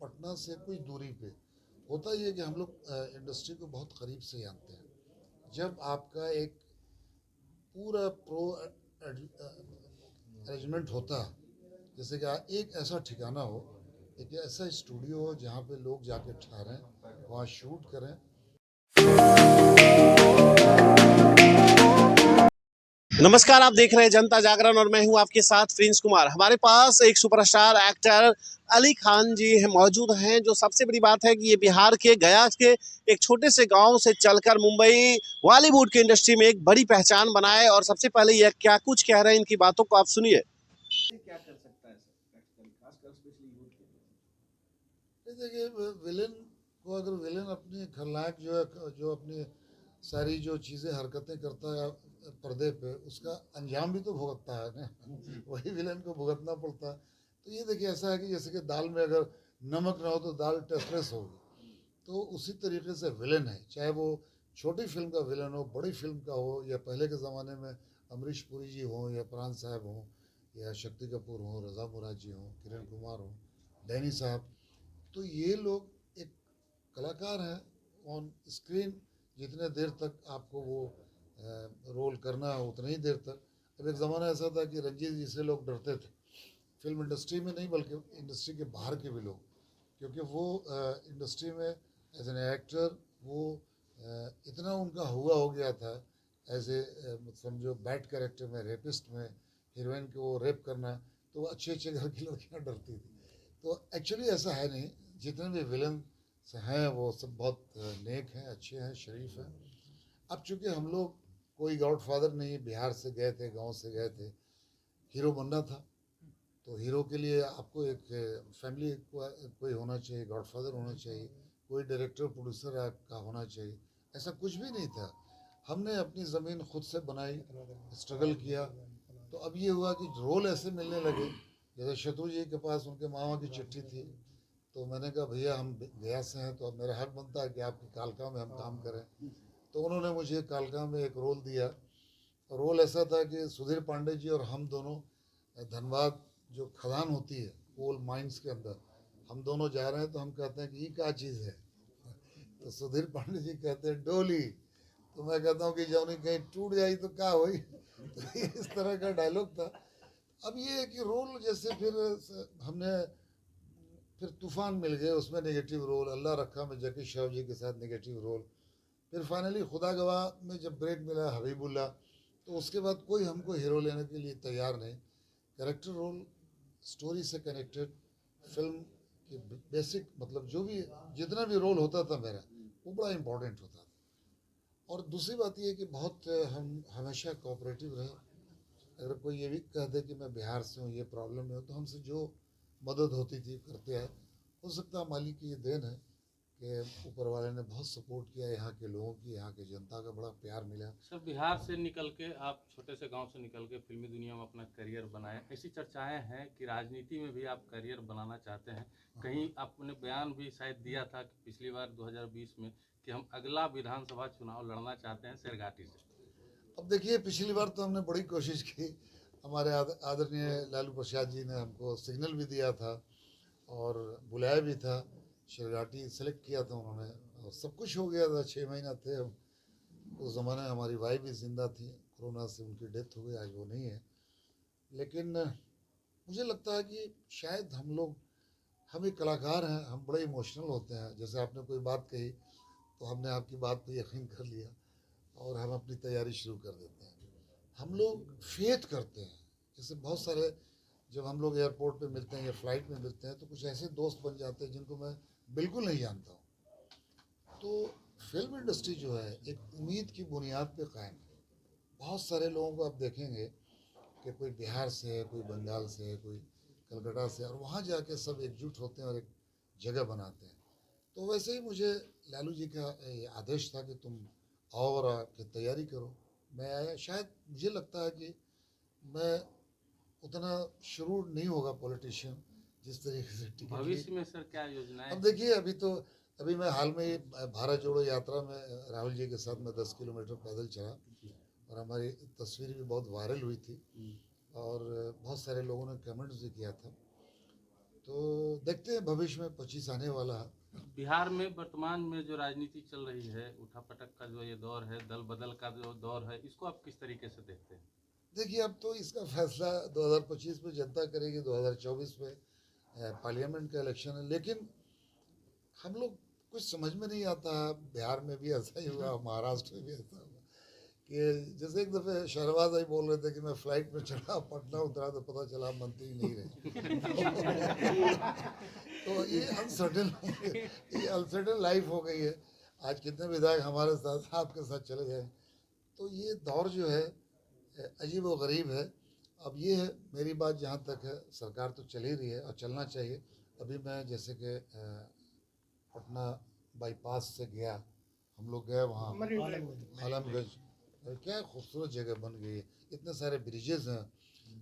पटना से कुछ दूरी पे। होता ये है कि हम लोग इंडस्ट्री को बहुत करीब से जानते हैं। जब आपका एक पूरा प्रो अरेंजमेंट होता है, जैसे कि एक ऐसा ठिकाना हो, एक ऐसा स्टूडियो हो जहाँ पे लोग जाके ठहरें, वहाँ शूट करें। नमस्कार, आप देख रहे हैं जनता जागरण और मैं हूं आपके साथ प्रिंस कुमार। हमारे पास एक सुपरस्टार एक्टर अली खान जी हैं, मौजूद हैं। जो सबसे बड़ी बात है कि ये बिहार के गया के एक छोटे से गांव से चलकर मुंबई बॉलीवुड की इंडस्ट्री में एक बड़ी पहचान बनाए। और सबसे पहले ये क्या कुछ कह रहे हैं, इनकी बातों को आप सुनिए। क्या कर सकता है सर, खासकर स्पेशली यूथ के लिए? देखिए, विलेन को अगर विलेन अपनी खलनायक जो है, जो अपनी सारी जो चीज़ें हरकतें करता है पर्दे पे, उसका अंजाम भी तो भुगतता है ना। वही विलेन को भुगतना पड़ता है। तो ये देखिए, ऐसा है कि जैसे कि दाल में अगर नमक ना हो तो दाल टेस्टलेस होगी, तो उसी तरीके से विलेन है। चाहे वो छोटी फिल्म का विलेन हो, बड़ी फिल्म का हो, या पहले के ज़माने में अमरीश पुरी जी हों, या प्राण साहब हों, या शक्ति कपूर हों, रज़ा मुराद जी हों, किरण कुमार हों, डैनी साहब। तो ये लोग एक कलाकार हैं ऑन स्क्रीन। जितने देर तक आपको वो रोल करना है उतनी ही देर तक। अब एक ज़माना ऐसा था कि रंजीत जी से लोग डरते थे, फिल्म इंडस्ट्री में नहीं बल्कि इंडस्ट्री के बाहर के भी लोग, क्योंकि वो इंडस्ट्री में एज एन एक्टर वो इतना उनका हुआ हो गया था। ऐसे समझो बैड कैरेक्टर में, रेपिस्ट में हीरोइन को रेप करना, तो वो अच्छे अच्छे घर की लड़कियां डरती थी। तो एक्चुअली ऐसा है नहीं। जितने भी विलन हैं वो सब बहुत नेक हैं, अच्छे हैं, शरीफ हैं। अब चूंकि हम लोग कोई गॉडफादर नहीं, बिहार से गए थे, गांव से गए थे, हीरो बनना था। तो हीरो के लिए आपको एक फैमिली कोई होना चाहिए, गॉडफादर होना चाहिए, कोई डायरेक्टर प्रोड्यूसर आपका होना चाहिए। ऐसा कुछ भी नहीं था। हमने अपनी ज़मीन खुद से बनाई, स्ट्रगल किया। तो अब ये हुआ कि रोल ऐसे मिलने लगे। जैसे शत्रु जी के पास उनके मामा की चिट्ठी थी, तो मैंने कहा भैया हम गया से हैं, तो अब मेरा हक बनता है कि आपकी कालका में हम काम करें। तो उन्होंने मुझे कालका में एक रोल दिया। रोल ऐसा था कि सुधीर पांडे जी और हम दोनों धनबाद जो खदान होती है कोल माइंस के अंदर, हम दोनों जा रहे हैं। तो हम कहते हैं कि ये क्या चीज़ है? तो सुधीर पांडे जी कहते हैं डोली। तो मैं कहता हूँ कि जब नहीं कहीं टूट जाई तो क्या हुई। तो इस तरह का डायलॉग था। अब ये है कि रोल जैसे फिर हमने फिर तूफान मिल गए, उसमें नेगेटिव रोल, अल्लाह रखा में जकी श्रॉफ जी के साथ नेगेटिव रोल। फिर फाइनली खुदा गवाह में जब ब्रेक मिला हबीबुल्ला, तो उसके बाद कोई हमको हीरो लेने के लिए तैयार नहीं। कैरेक्टर रोल, स्टोरी से कनेक्टेड, फिल्म की बेसिक मतलब जो भी जितना भी रोल होता था मेरा, वो बड़ा इम्पोर्टेंट होता था। और दूसरी बात ये है कि बहुत हम हमेशा कोऑपरेटिव रहे। अगर कोई ये भी कह दे कि मैं बिहार से हूँ, ये प्रॉब्लम है, तो हमसे जो मदद होती थी करते हैं। हो सकता है मालिक की ये देन है कि ऊपर वाले ने बहुत सपोर्ट किया, यहाँ के लोगों की, यहाँ के जनता का बड़ा प्यार मिला। सर, बिहार से निकल के आप छोटे से गांव से निकल के फिल्मी दुनिया में अपना करियर बनाए। ऐसी चर्चाएं हैं कि राजनीति में भी आप करियर बनाना चाहते हैं। कहीं आपने बयान भी शायद दिया था कि पिछली बार 2020 में कि हम अगला विधानसभा चुनाव लड़ना चाहते हैं शेरघाटी से। अब देखिए, पिछली बार तो हमने बड़ी कोशिश की। हमारे आदरणीय लालू प्रसाद जी ने हमको सिग्नल भी दिया था और बुलाया भी था। शेरघाटी सेलेक्ट किया था उन्होंने, और सब कुछ हो गया था। 6 महीना थे हम। उस ज़माने हमारी वाइफ भी जिंदा थी, कोरोना से उनकी डेथ हो गई, आज वो नहीं है। लेकिन मुझे लगता है कि शायद हम एक कलाकार हैं, हम बड़े इमोशनल होते हैं। जैसे आपने कोई बात कही तो हमने आपकी बात पे यकीन कर लिया और हम अपनी तैयारी शुरू कर देते हैं। हम लोग फेथ करते हैं। जैसे बहुत सारे, जब हम लोग एयरपोर्ट पे मिलते हैं या फ्लाइट में मिलते हैं, तो कुछ ऐसे दोस्त बन जाते हैं जिनको मैं बिल्कुल नहीं जानता हूँ। तो फिल्म इंडस्ट्री जो है एक उम्मीद की बुनियाद पे कायम है। बहुत सारे लोगों को आप देखेंगे कि कोई बिहार से है, कोई बंगाल से है, कोई कलकत्ता से, और वहाँ जाके सब एकजुट होते हैं और एक जगह बनाते हैं। तो वैसे ही मुझे लालू जी का ये आदेश था कि तुम आओ और आके तैयारी करो। मैं आया। शायद मुझे लगता है कि मैं उतना शुरू नहीं होगा पॉलिटिशियन जिस तरीके से टिकट ली। भविष्य में सर क्या योजनाएं अब हैं? देखिए, अभी मैं हाल में ही भारत जोड़ो यात्रा में राहुल जी के साथ मैं 10 किलोमीटर पैदल चला, और हमारी तस्वीर भी बहुत वायरल हुई थी और बहुत सारे लोगों ने कमेंट्स भी किया था। तो देखते हैं भविष्य में 25 आने वाला है। बिहार में वर्तमान में जो राजनीति चल रही है, उठापटक का जो ये दौर है, दल बदल का जो दौर है, इसको आप किस तरीके से देखते हैं? देखिए अब तो इसका फैसला 2025 में जनता करेगी, 2024 में पार्लियामेंट का इलेक्शन है। लेकिन हम लोग कुछ समझ में नहीं आता, बिहार में भी ऐसा ही हुआ, महाराष्ट्र में भी ऐसा हुआ कि जैसे एक दफ़े शहनवाज भाई बोल रहे थे कि मैं फ्लाइट में चढ़ा, पटना उतरा तो पता चला मंत्री नहीं रहे। तो ये अनसर्टेन लाइफ हो गई है। आज कितने विधायक हमारे साथ आपके साथ चले गए। तो ये दौर जो है अजीब व गरीब है। अब ये है मेरी बात, जहाँ तक है सरकार तो चल ही रही है और चलना चाहिए। अभी मैं जैसे कि पटना बाईपास से गया, हम लोग गए वहाँ आलमगंज, क्या खूबसूरत जगह बन गई है, इतने सारे ब्रिजेज़ हैं।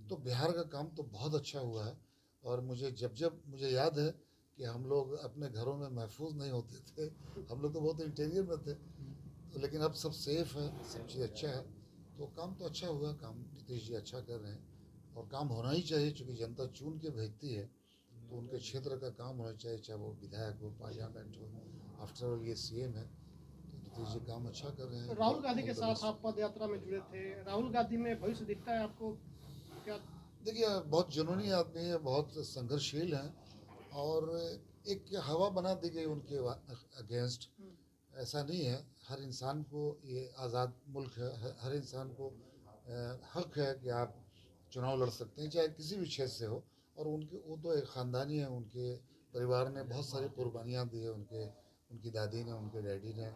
तो बिहार का काम तो बहुत अच्छा हुआ है। और मुझे याद है कि हम लोग अपने घरों में महफूज नहीं होते थे, हम लोग तो बहुत इंटीरियर में थे। तो लेकिन अब सब सेफ है, सब चीज़ अच्छा है। तो काम तो अच्छा हुआ, काम नीतीश जी अच्छा कर रहे हैं और काम होना ही चाहिए, क्योंकि जनता चुन के भेजती है। तो उनके क्षेत्र का काम होना चाहिए, चाहे वो विधायक हो, पार्लियामेंट हो। आफ्टर ऑल ये सीएम है, तो नीतीश जी काम अच्छा कर रहे हैं। राहुल गांधी के साथ आप पद यात्रा में जुड़े थे, राहुल गांधी में भविष्य दिखता है आपको क्या? देखिए बहुत जुनूनी आदमी है, बहुत संघर्षशील हैं और एक हवा बना दी गई उनके अगेंस्ट। ऐसा नहीं है, हर इंसान को ये आज़ाद मुल्क है, हर इंसान को हक है कि आप चुनाव लड़ सकते हैं, चाहे किसी भी क्षेत्र से हो। और वो तो एक ख़ानदानी है, उनके परिवार ने बहुत सारी कुर्बानियाँ दी है, उनकी दादी ने, उनके डैडी ने।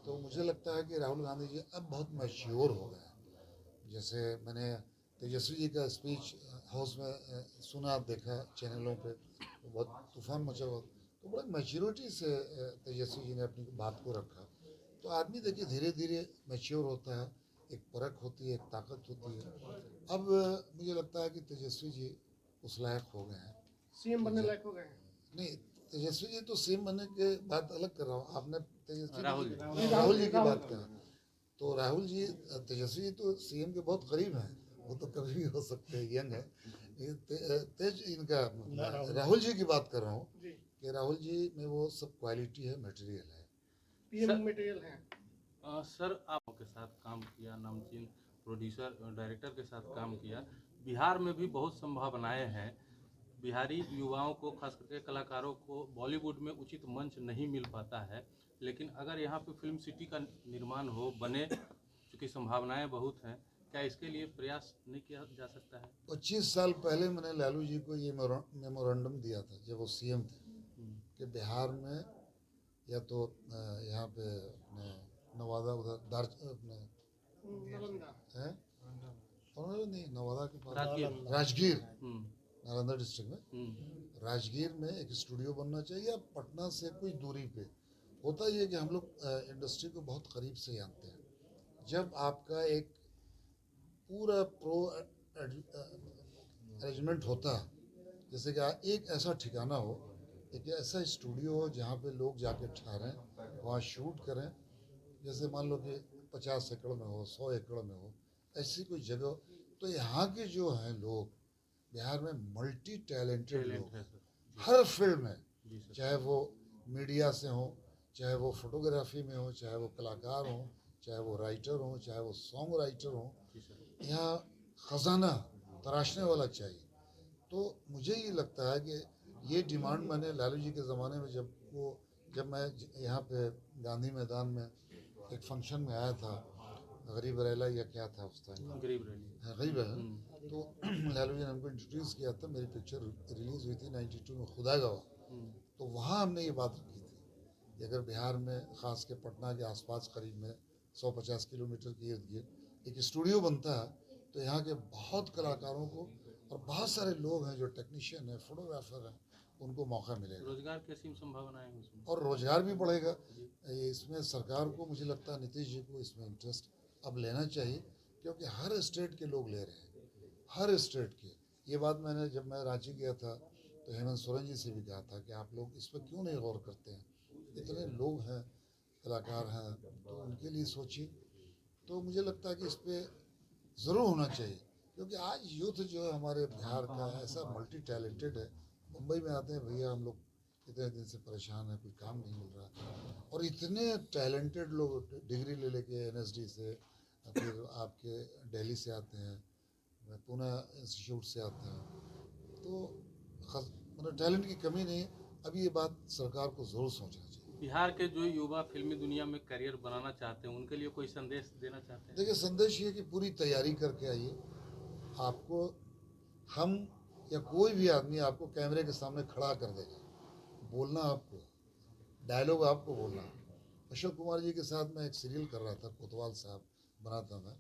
तो मुझे लगता है कि राहुल गांधी जी अब बहुत मैच्योर हो गए हैं। जैसे मैंने तेजस्वी जी का स्पीच हाउस में सुना, देखा चैनलों पे, तो बहुत तूफान मचा हुआ। तो बड़ा मैच्योरिटी से तेजस्वी जी ने अपनी बात को रखा। तो आदमी देखिए धीरे धीरे मैच्योर होता है, एक परख होती है, एक ताकत होती है। अब मुझे लगता है कि तेजस्वी जी उस लायक हो गए हैं। सीएम बनने लायक हो गए हैं? नहीं, तेजस्वी जी तो सीएम बनने के बात अलग कर रहा हूँ, आपने राहुल जी की बात करा। तो राहुल जी, तेजस्वी जी तो सीएम के बहुत करीब हैं, वो तो कभी भी हो सकते हैं, यंग है। राहुल जी की बात कर रहा हूँ जी, कि राहुल जी में वो सब क्वालिटी है, मटेरियल है। पीएम सर- मटेरियल हैं। सर आपके साथ काम किया, नामचीन प्रोड्यूसर डायरेक्टर के साथ काम किया। बिहार में भी बहुत संभावनाएं हैं। बिहारी युवाओं को, खास करके कलाकारों को बॉलीवुड में उचित मंच नहीं मिल पाता है। लेकिन अगर यहाँ पे फिल्म सिटी का निर्माण हो, बने, चूँकि संभावनाएं बहुत हैं, क्या इसके लिए प्रयास नहीं किया जा सकता है? 25 साल पहले मैंने लालू जी को ये मेमोरेंडम दिया था, जब वो सीएम थे, कि बिहार में या तो यहाँ पे अपने नवादा, उधर अपने नालंदा। है नहीं, नवादा के पास राजगीर। राजगीर, हम्म, नालंदा डिस्ट्रिक्ट में हम्म, राजगीर में एक स्टूडियो बनना चाहिए, या पटना से कुछ दूरी पे। होता ये है कि हम लोग इंडस्ट्री को बहुत करीब से जानते हैं। जब आपका एक पूरा प्रो अरेंजमेंट होता है, जैसे कि एक ऐसा ठिकाना हो, एक ऐसा स्टूडियो हो जहाँ पे लोग जाके ठहरें, वहाँ शूट करें। जैसे मान लो कि 50 एकड़ में हो, 100 एकड़ में हो, ऐसी कोई जगह। तो यहाँ के जो हैं लोग, बिहार में मल्टी टैलेंटेड लोग टैलेंट है सर। हर फील्ड में, जी सर। चाहे वो मीडिया से हो, चाहे वो फोटोग्राफी में हो, चाहे वो कलाकार हो, चाहे वो राइटर हो, चाहे वो सॉन्ग राइटर हो। जी सर। यहाँ खजाना तराशने वाला चाहिए। तो मुझे ये लगता है कि ये डिमांड मैंने लालू जी के ज़माने में, जब मैं यहाँ पे गांधी मैदान में एक फंक्शन में आया था, गरीब रैला या क्या था उस टाइम, गरीब रैली। हाँ, गरीब है। तो लालू जी ने हमको इंट्रोड्यूस किया था, मेरी पिक्चर रिलीज़ हुई थी 92 में, खुदा गवा। तो वहाँ हमने ये बात रखी थी कि अगर बिहार में, ख़ास के पटना के आसपास करीब में 150 किलोमीटर के इर्द गिर्द एक स्टूडियो बनता है, तो यहाँ के बहुत कलाकारों को और बहुत सारे लोग हैं जो टेक्नीशियन हैं, फोटोग्राफर हैं, उनको मौका मिलेगा रोजगार की असीम संभावनाएं हैं उसमें। और रोज़गार भी बढ़ेगा। इसमें सरकार को, मुझे लगता है नीतीश जी को इसमें इंटरेस्ट अब लेना चाहिए, क्योंकि हर स्टेट के लोग ले रहे हैं, हर स्टेट के। ये बात मैंने, जब मैं रांची गया था तो हेमंत सोरेन जी से भी कहा था कि आप लोग इस पर क्यों नहीं गौर करते हैं, इतने लोग हैं, कलाकार हैं, तो उनके लिए सोचिए। तो मुझे लगता है कि इस पर ज़रूर होना चाहिए, क्योंकि आज यूथ जो है हमारे बिहार का ऐसा मल्टी टैलेंटेड है, मुंबई में आते हैं, भैया हम लोग इतने दिन से परेशान हैं, कोई काम नहीं मिल रहा। और इतने टैलेंटेड लोग डिग्री ले लेके NSD से, फिर आपके दिल्ली से आते हैं, पुणे इंस्टीट्यूट से आते हैं, तो मतलब टैलेंट की कमी नहीं है। अभी ये बात सरकार को ज़रूर सोचना चाहिए। बिहार के जो युवा फिल्मी दुनिया में करियर बनाना चाहते हैं उनके लिए कोई संदेश देना चाहते हैं? देखिए, संदेश ये कि पूरी तैयारी करके आइए। आपको हम या कोई भी आदमी आपको कैमरे के सामने खड़ा कर देगा, बोलना आपको, डायलॉग आपको बोलना। अशोक कुमार जी के साथ मैं एक सीरियल कर रहा था, कोतवाल साहब बना था मैं,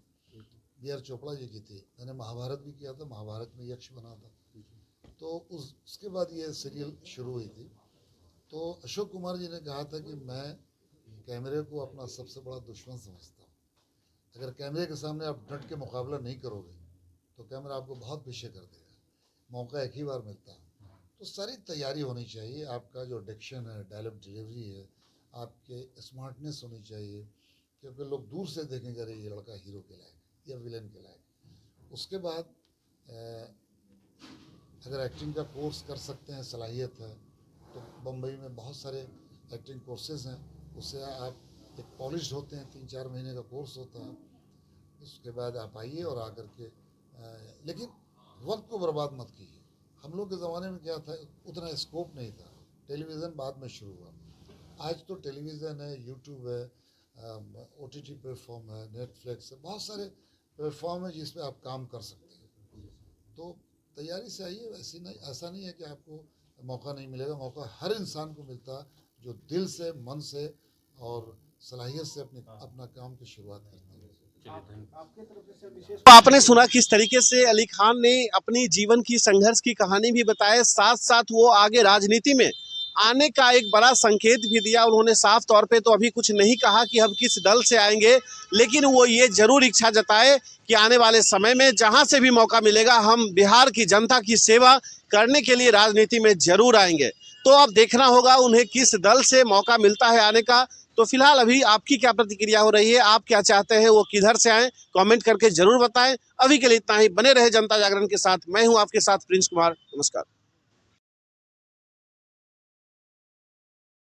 B.R. चोपड़ा जी की थी। मैंने महाभारत भी किया था, महाभारत में यक्ष बना था। तो उसके बाद ये सीरियल शुरू हुई थी। तो अशोक कुमार जी ने कहा था कि मैं कैमरे को अपना सबसे बड़ा दुश्मन समझता हूँ। अगर कैमरे के सामने आप डट के मुकाबला नहीं करोगे तो कैमरा आपको बहुत पीछे कर देगा। मौका एक ही बार मिलता है, तो सारी तैयारी होनी चाहिए। आपका जो डिक्शन है, डायलॉग डिलीवरी है, आपके स्मार्टनेस होनी चाहिए, क्योंकि लोग दूर से देखेंगे अरे ये लड़का हीरो के लायक या विलेन के लायक। उसके बाद अगर एक्टिंग का कोर्स कर सकते हैं, सलाहियत है, तो बम्बई में बहुत सारे एक्टिंग कोर्सेज हैं। उससे आप एक पॉलिश होते हैं, 3-4 महीने का कोर्स होता है। उसके बाद आप आइए और आकर के लेकिन वक्त को बर्बाद मत कीजिए। हम लोग के ज़माने में क्या था, उतना स्कोप नहीं था। टेलीविज़न बाद में शुरू हुआ। आज तो टेलीविज़न है, यूट्यूब है, OTT प्लेटफॉर्म है, नेटफ्लिक्स है, बहुत सारे प्लेटफॉर्म है जिसमें आप काम कर सकते हैं। तो तैयारी से आइए। ऐसा नहीं है कि आपको मौका नहीं मिलेगा। मौका हर इंसान को मिलता है जो दिल से, मन से और सलाहियत से अपना काम की शुरुआत करता है। आपके तरफ से विशेष तो आपने सुना किस तरीके से अली खान ने अपनी जीवन की संघर्ष की कहानी भी बताई, साथ साथ वो आगे राजनीति में आने का एक बड़ा संकेत भी दिया। उन्होंने साफ तौर पे तो अभी कुछ नहीं कहा कि हम किस दल से आएंगे, लेकिन वो ये जरूर इच्छा जताए कि आने वाले समय में जहां से भी मौका मिलेगा हम बिहार की जनता की सेवा करने के लिए राजनीति में जरूर आएंगे। तो अब देखना होगा उन्हें किस दल से मौका मिलता है आने का। तो फिलहाल अभी आपकी क्या प्रतिक्रिया हो रही है, आप क्या चाहते हैं, वो किधर से आए, कमेंट करके जरूर बताएं। अभी के लिए इतना ही। बने रहे जनता जागरण के साथ। मैं हूं आपके साथ प्रिंस कुमार। नमस्कार।